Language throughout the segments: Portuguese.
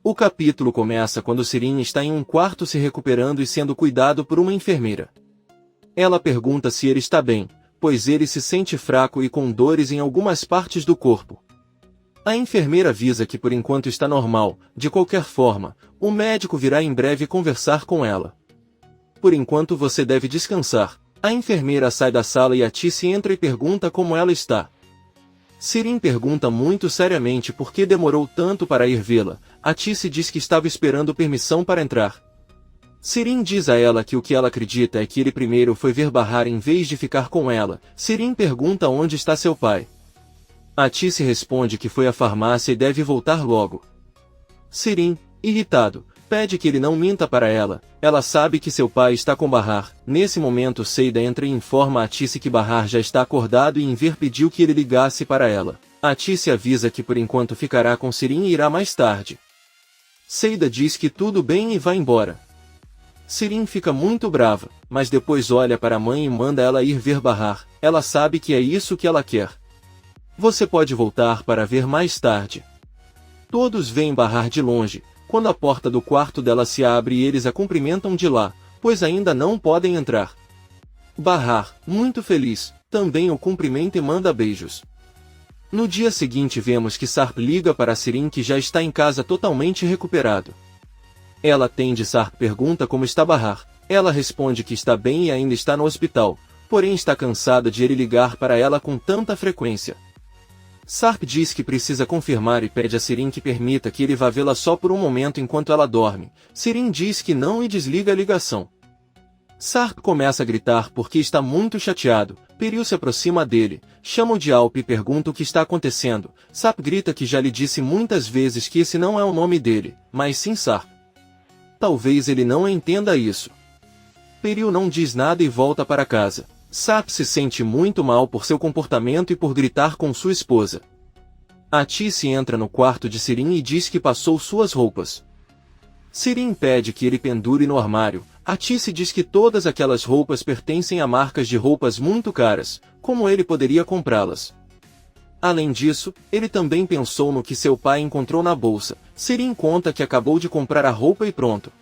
O capítulo começa quando Sirin está em um quarto se recuperando e sendo cuidado por uma enfermeira. Ela pergunta se ele está bem, pois ele se sente fraco e com dores em algumas partes do corpo. A enfermeira avisa que por enquanto está normal, de qualquer forma, o médico virá em breve conversar com ela. Por enquanto você deve descansar. A enfermeira sai da sala e Atice entra e pergunta como ela está. Sirin pergunta muito seriamente por que demorou tanto para ir vê-la. Atice diz que estava esperando permissão para entrar. Sirin diz a ela que o que ela acredita é que ele primeiro foi ver Bahar em vez de ficar com ela. Sirin pergunta onde está seu pai. Atice responde que foi à farmácia e deve voltar logo. Sirin, irritado, pede que ele não minta para ela. Ela sabe que seu pai está com Bahar. Nesse momento Seida entra e informa a Atice que Bahar já está acordado e Enver pediu que ele ligasse para ela. Atice avisa que por enquanto ficará com Sirin e irá mais tarde. Seida diz que tudo bem e vai embora. Sirin fica muito brava, mas depois olha para a mãe e manda ela ir ver Bahar. Ela sabe que é isso que ela quer. Você pode voltar para ver mais tarde. Todos veem Bahar de longe, quando a porta do quarto dela se abre e eles a cumprimentam de lá, pois ainda não podem entrar. Bahar, muito feliz, também o cumprimenta e manda beijos. No dia seguinte vemos que Sarp liga para Sirin que já está em casa totalmente recuperado. Ela atende Sarp pergunta como está Bahar. Ela responde que está bem e ainda está no hospital, porém está cansada de ele ligar para ela com tanta frequência. Sarp diz que precisa confirmar e pede a Sirin que permita que ele vá vê-la só por um momento enquanto ela dorme. Sirin diz que não e desliga a ligação. Sarp começa a gritar porque está muito chateado. Peril se aproxima dele, chama-o de Alp e pergunta o que está acontecendo. Sarp grita que já lhe disse muitas vezes que esse não é o nome dele, mas sim Sarp. Talvez ele não entenda isso. Peril não diz nada e volta para casa. Sarp se sente muito mal por seu comportamento e por gritar com sua esposa. Atice entra no quarto de Sirin e diz que passou suas roupas. Sirin pede que ele pendure no armário. Atice diz que todas aquelas roupas pertencem a marcas de roupas muito caras, como ele poderia comprá-las. Além disso, ele também pensou no que seu pai encontrou na bolsa. Sirin conta que acabou de comprar a roupa e pronto.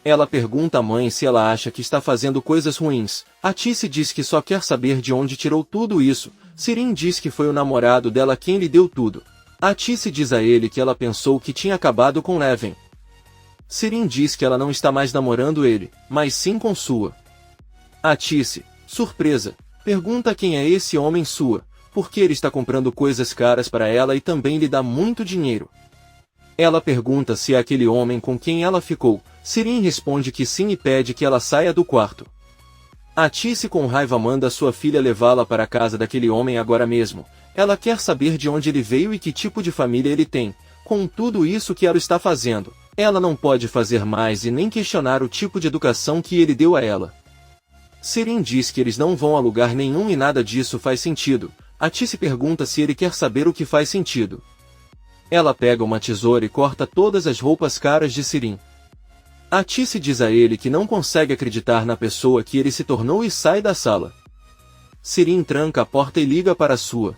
Ela pergunta à mãe se ela acha que está fazendo coisas ruins. Atice diz que só quer saber de onde tirou tudo isso. Sirin diz que foi o namorado dela quem lhe deu tudo. Atice diz a ele que ela pensou que tinha acabado com Leven. Sirin diz que ela não está mais namorando ele, mas sim com Sua. Atice, surpresa, pergunta quem é esse homem Sua, porque ele está comprando coisas caras para ela e também lhe dá muito dinheiro. Ela pergunta se é aquele homem com quem ela ficou. Sirin responde que sim e pede que ela saia do quarto. Atice com raiva manda sua filha levá-la para a casa daquele homem agora mesmo. Ela quer saber de onde ele veio e que tipo de família ele tem. Com tudo isso que ela está fazendo, ela não pode fazer mais e nem questionar o tipo de educação que ele deu a ela. Sirin diz que eles não vão a lugar nenhum e nada disso faz sentido. Atice pergunta se ele quer saber o que faz sentido. Ela pega uma tesoura e corta todas as roupas caras de Sirin. Atice diz a ele que não consegue acreditar na pessoa que ele se tornou e sai da sala. Sirin tranca a porta e liga para Sua.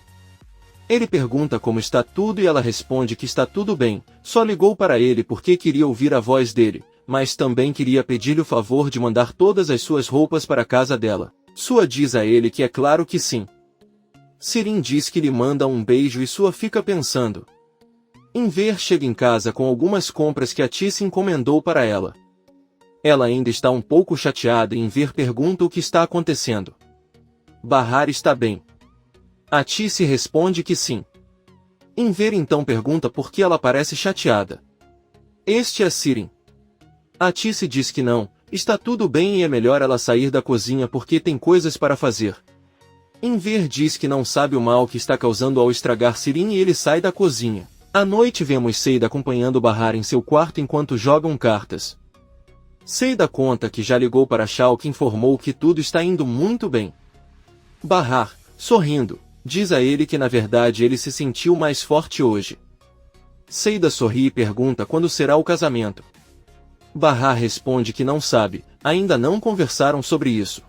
Ele pergunta como está tudo e ela responde que está tudo bem, só ligou para ele porque queria ouvir a voz dele, mas também queria pedir-lhe o favor de mandar todas as suas roupas para a casa dela. Sua diz a ele que é claro que sim. Sirin diz que lhe manda um beijo e Sua fica pensando. Enver chega em casa com algumas compras que Atice encomendou para ela. Ela ainda está um pouco chateada e Enver pergunta o que está acontecendo. Bahar está bem. Atice responde que sim. Enver então pergunta por que ela parece chateada. Este é Sirin. Atice diz que não, está tudo bem e é melhor ela sair da cozinha porque tem coisas para fazer. Enver diz que não sabe o mal que está causando ao estragar Sirin e ele sai da cozinha. À noite vemos Seida acompanhando Bahar em seu quarto enquanto jogam cartas. Seida conta que já ligou para Shao que informou que tudo está indo muito bem. Bahar, sorrindo, diz a ele que na verdade ele se sentiu mais forte hoje. Seida sorri e pergunta quando será o casamento. Bahar responde que não sabe, ainda não conversaram sobre isso.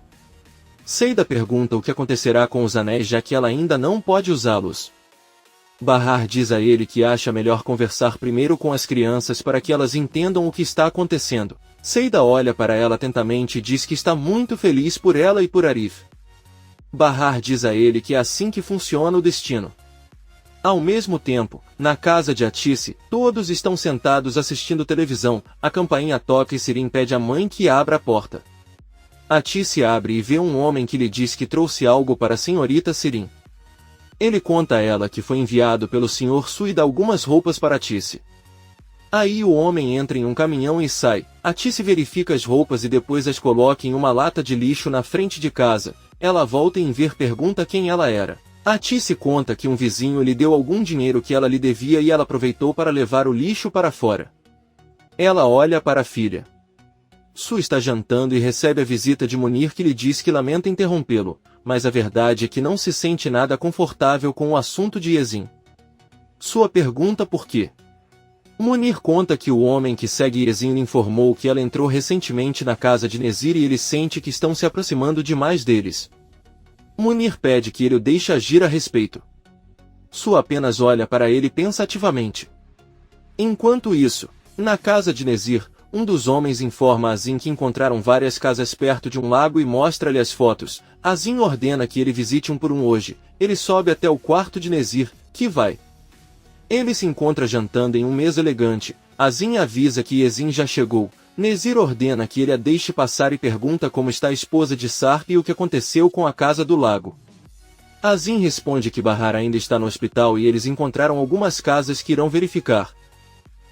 Seida pergunta o que acontecerá com os anéis já que ela ainda não pode usá-los. Bahar diz a ele que acha melhor conversar primeiro com as crianças para que elas entendam o que está acontecendo. Seida olha para ela atentamente e diz que está muito feliz por ela e por Arif. Bahar diz a ele que é assim que funciona o destino. Ao mesmo tempo, na casa de Atice, todos estão sentados assistindo televisão, a campainha toca e Sirin pede à mãe que abra a porta. Atice abre e vê um homem que lhe diz que trouxe algo para a senhorita Sirin. Ele conta a ela que foi enviado pelo Sr. Su e dá algumas roupas para Atice. Aí o homem entra em um caminhão e sai. Atice verifica as roupas e depois as coloca em uma lata de lixo na frente de casa. Ela volta e em ver pergunta quem ela era. Atice conta que um vizinho lhe deu algum dinheiro que ela lhe devia e ela aproveitou para levar o lixo para fora. Ela olha para a filha. Su está jantando e recebe a visita de Munir que lhe diz que lamenta interrompê-lo, mas a verdade é que não se sente nada confortável com o assunto de Yezin. Sua pergunta por quê. Munir conta que o homem que segue Yezin lhe informou que ela entrou recentemente na casa de Nezir e ele sente que estão se aproximando demais deles. Munir pede que ele o deixe agir a respeito. Su apenas olha para ele pensativamente. Enquanto isso, na casa de Nezir, um dos homens informa a Azin que encontraram várias casas perto de um lago e mostra-lhe as fotos. Azin ordena que ele visite um por um hoje. Ele sobe até o quarto de Nezir, que vai. Ele se encontra jantando em um mesa elegante. Azin avisa que Yezin já chegou. Nezir ordena que ele a deixe passar e pergunta como está a esposa de Sarp e o que aconteceu com a casa do lago. Azin responde que Bahar ainda está no hospital e eles encontraram algumas casas que irão verificar.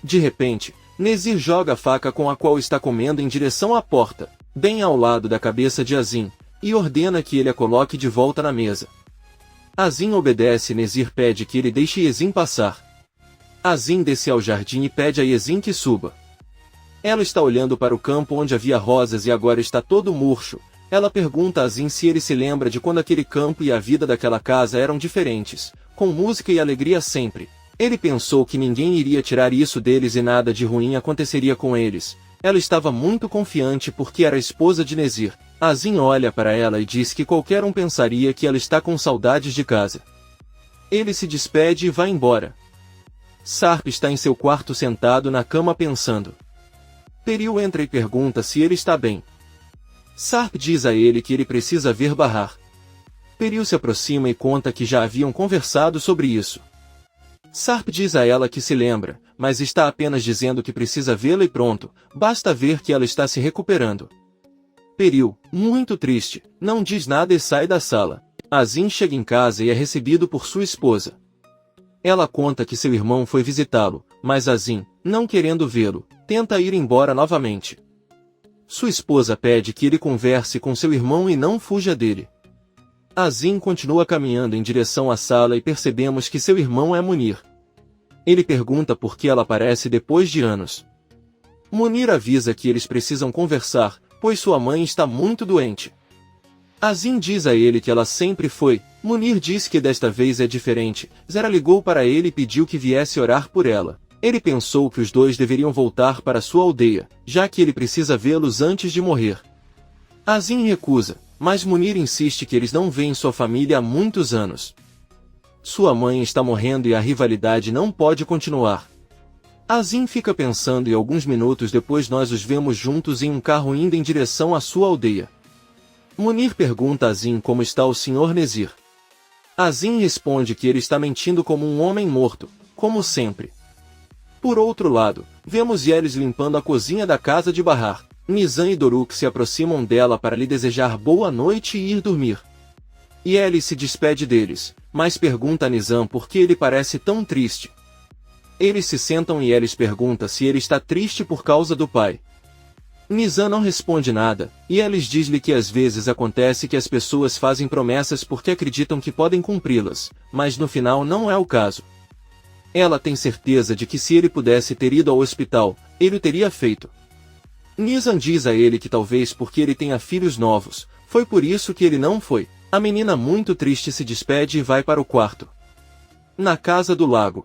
De repente, Nezir joga a faca com a qual está comendo em direção à porta, bem ao lado da cabeça de Azin, e ordena que ele a coloque de volta na mesa. Azin obedece e Nezir pede que ele deixe Yezin passar. Azin desce ao jardim e pede a Yezin que suba. Ela está olhando para o campo onde havia rosas e agora está todo murcho. Ela pergunta a Azin se ele se lembra de quando aquele campo e a vida daquela casa eram diferentes, com música e alegria sempre. Ele pensou que ninguém iria tirar isso deles e nada de ruim aconteceria com eles. Ela estava muito confiante porque era a esposa de Nezir. Azin olha para ela e diz que qualquer um pensaria que ela está com saudades de casa. Ele se despede e vai embora. Sarp está em seu quarto sentado na cama pensando. Peril entra e pergunta se ele está bem. Sarp diz a ele que ele precisa ver Bahar. Peril se aproxima e conta que já haviam conversado sobre isso. Sarp diz a ela que se lembra, mas está apenas dizendo que precisa vê-la e pronto, basta ver que ela está se recuperando. Peril, muito triste, não diz nada e sai da sala. Azin chega em casa e é recebido por sua esposa. Ela conta que seu irmão foi visitá-lo, mas Azin, não querendo vê-lo, tenta ir embora novamente. Sua esposa pede que ele converse com seu irmão e não fuja dele. Azin continua caminhando em direção à sala e percebemos que seu irmão é Munir. Ele pergunta por que ela aparece depois de anos. Munir avisa que eles precisam conversar, pois sua mãe está muito doente. Azin diz a ele que ela sempre foi. Munir diz que desta vez é diferente. Zera ligou para ele e pediu que viesse orar por ela. Ele pensou que os dois deveriam voltar para sua aldeia, já que ele precisa vê-los antes de morrer. Azin recusa, mas Munir insiste que eles não veem sua família há muitos anos. Sua mãe está morrendo e a rivalidade não pode continuar. Azin fica pensando e alguns minutos depois nós os vemos juntos em um carro indo em direção à sua aldeia. Munir pergunta a Azin como está o Sr. Nezir. Azin responde que ele está mentindo como um homem morto, como sempre. Por outro lado, vemos Yelis limpando a cozinha da casa de Bahar. Nizam e Doruk se aproximam dela para lhe desejar boa noite e ir dormir. Yelis se despede deles, mas pergunta a Nizam por que ele parece tão triste. Eles se sentam e Yelis pergunta se ele está triste por causa do pai. Nizam não responde nada, e Yelis diz-lhe que às vezes acontece que as pessoas fazem promessas porque acreditam que podem cumpri-las, mas no final não é o caso. Ela tem certeza de que se ele pudesse ter ido ao hospital, ele o teria feito. Nizam diz a ele que talvez porque ele tenha filhos novos, foi por isso que ele não foi. A menina muito triste se despede e vai para o quarto. Na casa do lago.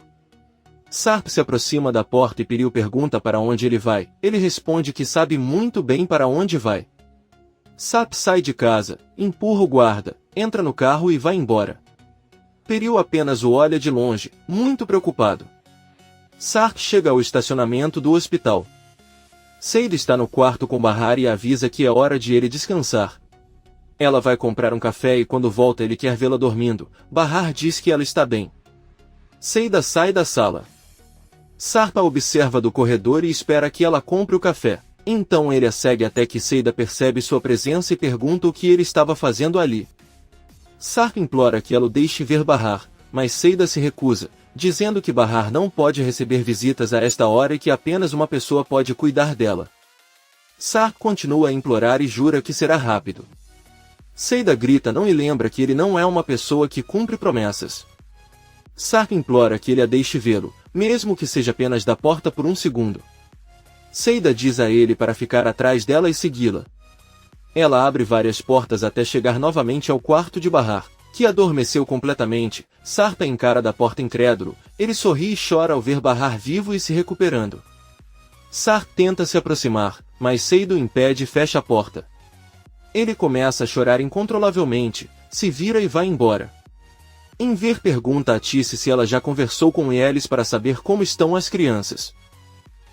Sarp se aproxima da porta e Peril pergunta para onde ele vai. Ele responde que sabe muito bem para onde vai. Sarp sai de casa, empurra o guarda, entra no carro e vai embora. Peril apenas o olha de longe, muito preocupado. Sarp chega ao estacionamento do hospital. Seida está no quarto com Bahar e avisa que é hora de ele descansar. Ela vai comprar um café e quando volta ele quer vê-la dormindo. Bahar diz que ela está bem. Seida sai da sala. Sarp a observa do corredor e espera que ela compre o café. Então ele a segue até que Seida percebe sua presença e pergunta o que ele estava fazendo ali. Sarp implora que ela o deixe ver Bahar, mas Seida se recusa, dizendo que Bahar não pode receber visitas a esta hora e que apenas uma pessoa pode cuidar dela. Sarp continua a implorar e jura que será rápido. Seida grita não e lembra que ele não é uma pessoa que cumpre promessas. Sarp implora que ele a deixe vê-lo, mesmo que seja apenas da porta por um segundo. Seida diz a ele para ficar atrás dela e segui-la. Ela abre várias portas até chegar novamente ao quarto de Bahar, que adormeceu completamente. Sarp encara da porta incrédulo, ele sorri e chora ao ver Bahar vivo e se recuperando. Sarp tenta se aproximar, mas Seida o impede e fecha a porta. Ele começa a chorar incontrolavelmente, se vira e vai embora. Enver pergunta a Tice se ela já conversou com eles para saber como estão as crianças.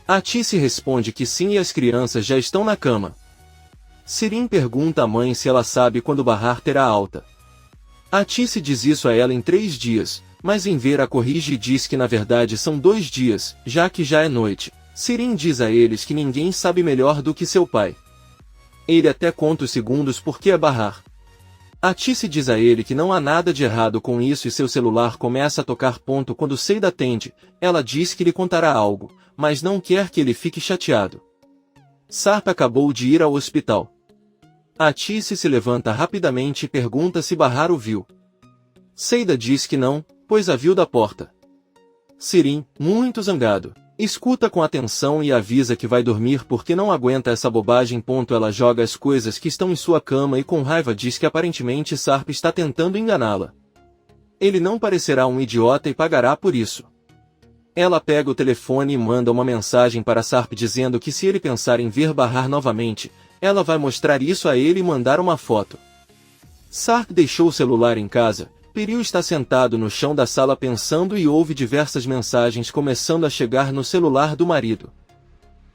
A Tice responde que sim e as crianças já estão na cama. Sirin pergunta à mãe se ela sabe quando Bahar terá alta. A Tice diz isso a ela em 3 dias, mas Enver a corrige e diz que na verdade são 2 dias, já que já é noite. Sirin diz a eles que ninguém sabe melhor do que seu pai. Ele até conta os segundos porque é Bahar. A Tice diz a ele que não há nada de errado com isso e seu celular começa a tocar ponto quando Seida atende. Ela diz que lhe contará algo, mas não quer que ele fique chateado. Sarp acabou de ir ao hospital. A Tice se levanta rapidamente e pergunta se Bahar o viu. Seida diz que não, pois a viu da porta. Sirin, muito zangado, escuta com atenção e avisa que vai dormir porque não aguenta essa bobagem. Ela joga as coisas que estão em sua cama e com raiva diz que aparentemente Sarp está tentando enganá-la. Ele não parecerá um idiota e pagará por isso. Ela pega o telefone e manda uma mensagem para Sarp dizendo que se ele pensar em ver Bahar novamente, ela vai mostrar isso a ele e mandar uma foto. Sarp deixou o celular em casa. Peril está sentado no chão da sala pensando e ouve diversas mensagens começando a chegar no celular do marido.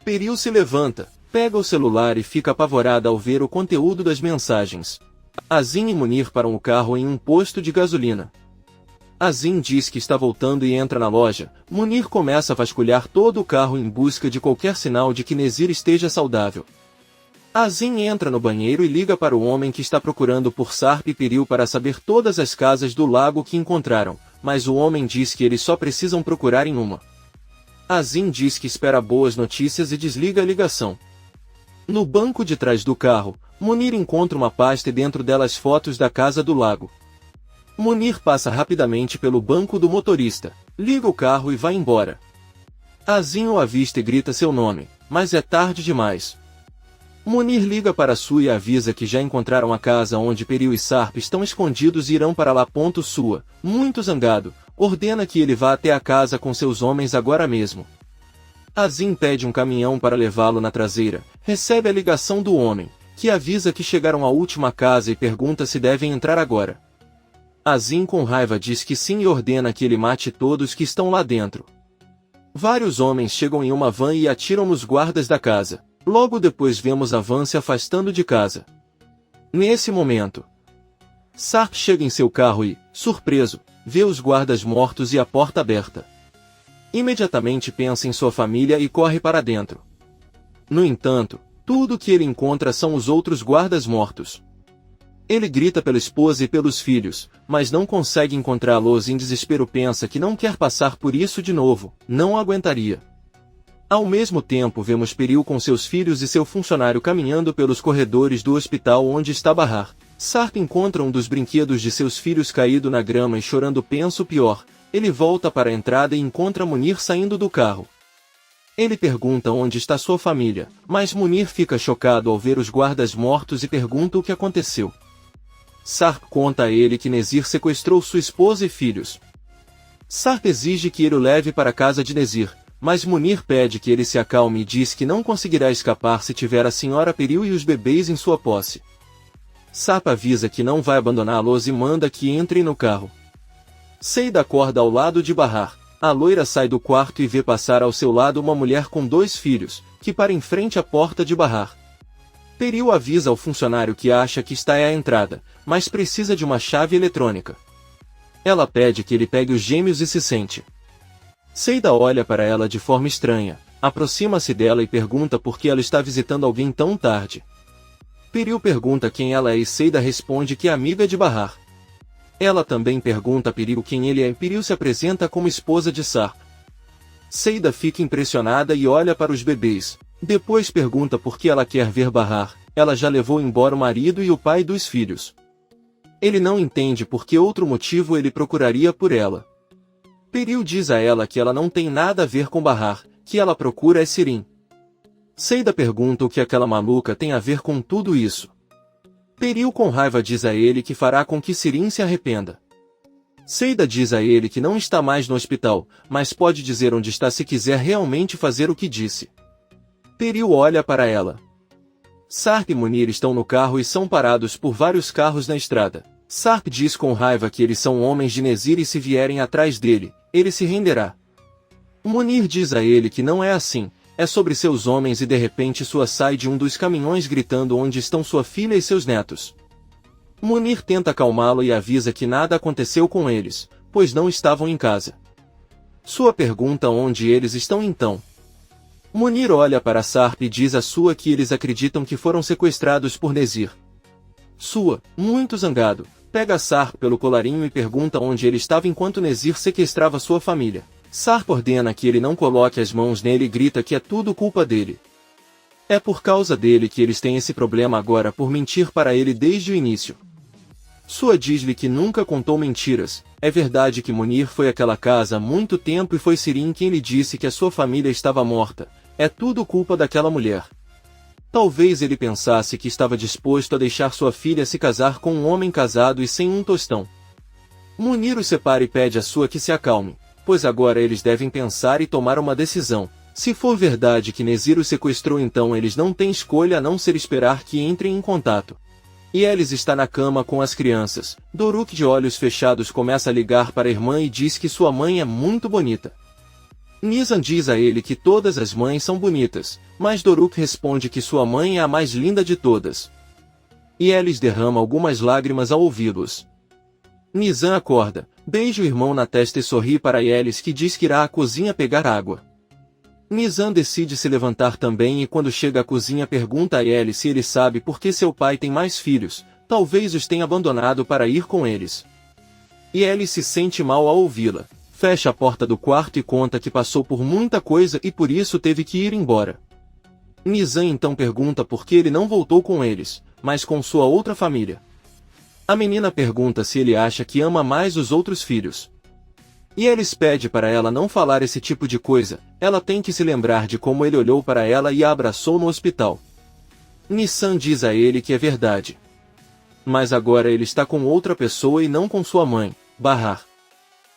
Peril se levanta, pega o celular e fica apavorada ao ver o conteúdo das mensagens. Azim e Munir param o carro em um posto de gasolina. Azim diz que está voltando e entra na loja. Munir começa a vasculhar todo o carro em busca de qualquer sinal de que Nezir esteja saudável. Azim entra no banheiro e liga para o homem que está procurando por Sarp e Peril para saber todas as casas do lago que encontraram, mas o homem diz que eles só precisam procurar em uma. Azim diz que espera boas notícias e desliga a ligação. No banco de trás do carro, Munir encontra uma pasta e dentro dela as fotos da casa do lago. Munir passa rapidamente pelo banco do motorista, liga o carro e vai embora. Azim o avista e grita seu nome, mas é tarde demais. Munir liga para Sua e avisa que já encontraram a casa onde Peril e Sarp estão escondidos e irão para lá. Sua, muito zangado, ordena que ele vá até a casa com seus homens agora mesmo. Azim pede um caminhão para levá-lo na traseira, recebe a ligação do homem, que avisa que chegaram à última casa e pergunta se devem entrar agora. Azim com raiva diz que sim e ordena que ele mate todos que estão lá dentro. Vários homens chegam em uma van e atiram nos guardas da casa. Logo depois vemos a van se afastando de casa. Nesse momento, Sarp chega em seu carro e, surpreso, vê os guardas mortos e a porta aberta. Imediatamente pensa em sua família e corre para dentro. No entanto, tudo que ele encontra são os outros guardas mortos. Ele grita pela esposa e pelos filhos, mas não consegue encontrá-los. Em desespero pensa que não quer passar por isso de novo, não aguentaria. Ao mesmo tempo vemos Peril com seus filhos e seu funcionário caminhando pelos corredores do hospital onde está Bahar. Sarp encontra um dos brinquedos de seus filhos caído na grama e chorando pensa o pior. Ele volta para a entrada e encontra Munir saindo do carro. Ele pergunta onde está sua família, mas Munir fica chocado ao ver os guardas mortos e pergunta o que aconteceu. Sarp conta a ele que Nezir sequestrou sua esposa e filhos. Sarp exige que ele o leve para a casa de Nezir, mas Munir pede que ele se acalme e diz que não conseguirá escapar se tiver a senhora Peril e os bebês em sua posse. Sarp avisa que não vai abandoná-los e manda que entrem no carro. Seida acorda ao lado de Bahar. A loira sai do quarto e vê passar ao seu lado uma mulher com 2 filhos, que para em frente à porta de Bahar. Peril avisa ao funcionário que acha que está à entrada, mas precisa de uma chave eletrônica. Ela pede que ele pegue os gêmeos e se sente. Seida olha para ela de forma estranha, aproxima-se dela e pergunta por que ela está visitando alguém tão tarde. Peril pergunta quem ela é e Seida responde que é amiga de Bahar. Ela também pergunta a Peril quem ele é e Peril se apresenta como esposa de Sarp. Seida fica impressionada e olha para os bebês. Depois pergunta por que ela quer ver Bahar. Ela já levou embora o marido e o pai dos filhos. Ele não entende por que outro motivo ele procuraria por ela. Peril diz a ela que ela não tem nada a ver com Bahar, que ela procura é Sirin. Seida pergunta o que aquela maluca tem a ver com tudo isso. Peril com raiva diz a ele que fará com que Sirin se arrependa. Seida diz a ele que não está mais no hospital, mas pode dizer onde está se quiser realmente fazer o que disse. Peril olha para ela. Sarp e Munir estão no carro e são parados por vários carros na estrada. Sarp diz com raiva que eles são homens de Nezir e se vierem atrás dele, ele se renderá. Munir diz a ele que não é assim, é sobre seus homens e de repente sua sai de um dos caminhões gritando onde estão sua filha e seus netos. Munir tenta acalmá-lo e avisa que nada aconteceu com eles, pois não estavam em casa. Sua pergunta onde eles estão então. Munir olha para Sarp e diz a Sua que eles acreditam que foram sequestrados por Nezir. Sua, muito zangado, pega Sarp pelo colarinho e pergunta onde ele estava enquanto Nezir sequestrava sua família. Sarp ordena que ele não coloque as mãos nele e grita que é tudo culpa dele. É por causa dele que eles têm esse problema agora por mentir para ele desde o início. Sua diz-lhe que nunca contou mentiras. É verdade que Munir foi àquela casa há muito tempo e foi Sirin quem lhe disse que a sua família estava morta. É tudo culpa daquela mulher. Talvez ele pensasse que estava disposto a deixar sua filha se casar com um homem casado e sem um tostão. Munir os separa e pede a Sua que se acalme, pois agora eles devem pensar e tomar uma decisão. Se for verdade que Nezir os sequestrou, então eles não têm escolha a não ser esperar que entrem em contato. E Elis está na cama com as crianças. Doruk de olhos fechados começa a ligar para a irmã e diz que sua mãe é muito bonita. Nizam diz a ele que todas as mães são bonitas, mas Doruk responde que sua mãe é a mais linda de todas. E Elis derrama algumas lágrimas ao ouvi-los. Nizam acorda, beija o irmão na testa e sorri para Elis que diz que irá à cozinha pegar água. Nizam decide se levantar também e quando chega à cozinha pergunta a Elis se ele sabe por que seu pai tem mais filhos, talvez os tenha abandonado para ir com eles. E Elis se sente mal ao ouvi-la, fecha a porta do quarto e conta que passou por muita coisa e por isso teve que ir embora. Nizam então pergunta por que ele não voltou com eles, mas com sua outra família. A menina pergunta se ele acha que ama mais os outros filhos. E Elis pede para ela não falar esse tipo de coisa, ela tem que se lembrar de como ele olhou para ela e a abraçou no hospital. Nissan diz a ele que é verdade. Mas agora ele está com outra pessoa e não com sua mãe, Bahar.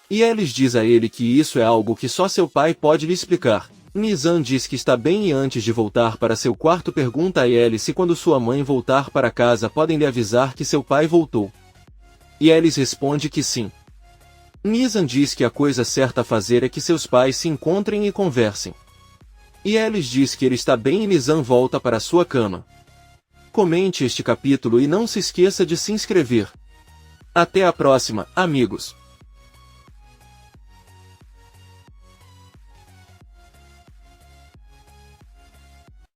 E Elis diz a ele que isso é algo que só seu pai pode lhe explicar. Nizam diz que está bem e antes de voltar para seu quarto pergunta a Elis se quando sua mãe voltar para casa podem lhe avisar que seu pai voltou. E Elis responde que sim. Nizam diz que a coisa certa a fazer é que seus pais se encontrem e conversem. E Elis diz que ele está bem e Nizam volta para sua cama. Comente este capítulo e não se esqueça de se inscrever. Até a próxima, amigos!